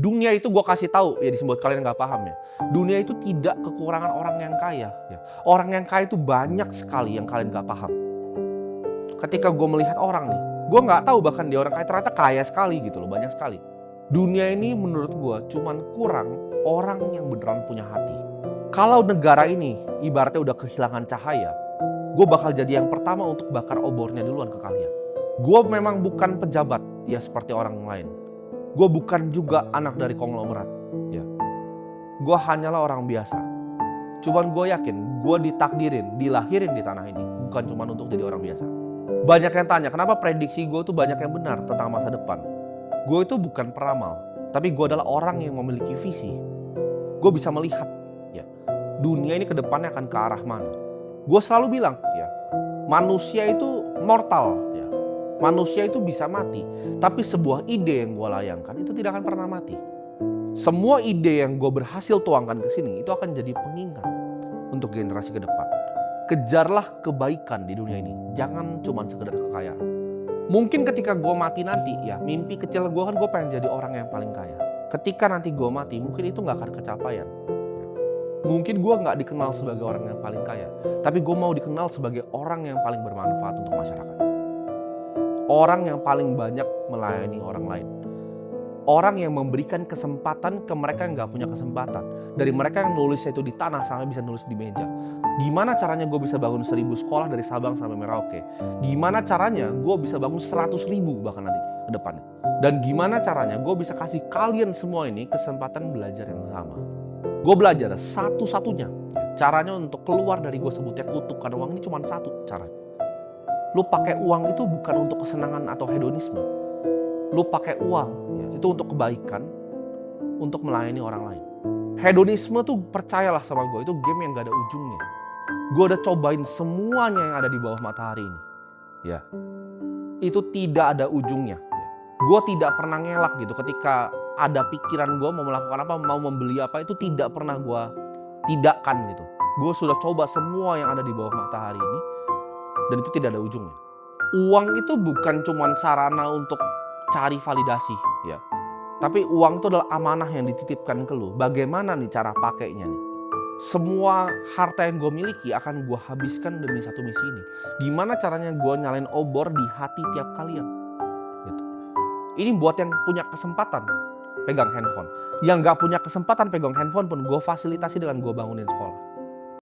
Dunia itu gue kasih tahu ya, disebut kalian nggak paham ya. Dunia itu tidak kekurangan orang yang kaya. Ya. Orang yang kaya itu banyak sekali yang kalian nggak paham. Ketika gue melihat orang nih, gue nggak tahu bahkan dia orang kaya, ternyata kaya sekali gitu loh, banyak sekali. Dunia ini menurut gue cuman kurang orang yang beneran punya hati. Kalau negara ini ibaratnya udah kehilangan cahaya, gue bakal jadi yang pertama untuk bakar obornya duluan ke kalian. Gue memang bukan pejabat ya seperti orang lain. Gue bukan juga anak dari konglomerat. Ya. Gue hanyalah orang biasa. Cuman gue yakin, gue ditakdirin, dilahirin di tanah ini. Bukan cuma untuk jadi orang biasa. Banyak yang tanya, kenapa prediksi gue tuh banyak yang benar tentang masa depan. Gue itu bukan peramal, tapi gue adalah orang yang memiliki visi. Gue bisa melihat, ya, dunia ini ke depannya akan ke arah mana. Gue selalu bilang, ya, manusia itu mortal. Manusia itu bisa mati, tapi sebuah ide yang gue layangkan itu tidak akan pernah mati. Semua ide yang gue berhasil tuangkan ke sini itu akan jadi pengingat untuk generasi ke depan. Kejarlah kebaikan di dunia ini, jangan cuma sekedar kekayaan. Mungkin ketika gue mati nanti, ya mimpi kecil gue kan gue pengen jadi orang yang paling kaya. Ketika nanti gue mati, mungkin itu gak akan kecapaian. Mungkin gue gak dikenal sebagai orang yang paling kaya, tapi gue mau dikenal sebagai orang yang paling bermanfaat untuk masyarakat. Orang yang paling banyak melayani orang lain. Orang yang memberikan kesempatan ke mereka yang gak punya kesempatan. Dari mereka yang nulisnya itu di tanah sampai bisa nulis di meja. Gimana caranya gue bisa bangun 1000 sekolah dari Sabang sampai Merauke? Gimana caranya gue bisa bangun 100.000 bahkan nanti ke depannya? Dan gimana caranya gue bisa kasih kalian semua ini kesempatan belajar yang sama? Gue belajar satu-satunya caranya untuk keluar dari gue sebutnya kutukan uang ini cuma satu caranya. Lu pakai uang itu bukan untuk kesenangan atau hedonisme. Lu pakai uang ya, itu untuk kebaikan, untuk melayani orang lain. Hedonisme tuh percayalah sama gue, itu game yang gak ada ujungnya. Gue udah cobain semuanya yang ada di bawah matahari ini. Ya, itu tidak ada ujungnya. Gue tidak pernah ngelak gitu ketika ada pikiran gue mau melakukan apa, mau membeli apa, itu tidak pernah gue tidakkan gitu. Gue sudah coba semua yang ada di bawah matahari ini. Dan itu tidak ada ujungnya. Uang itu bukan cuma sarana untuk cari validasi, ya. Tapi uang itu adalah amanah yang dititipkan ke lu. Bagaimana nih cara pakainya nih? Semua harta yang gue miliki akan gue habiskan demi satu misi ini. Gimana caranya gue nyalain obor di hati tiap kalian? Gitu. Ini buat yang punya kesempatan pegang handphone. Yang gak punya kesempatan pegang handphone pun gue fasilitasi dengan gue bangunin sekolah.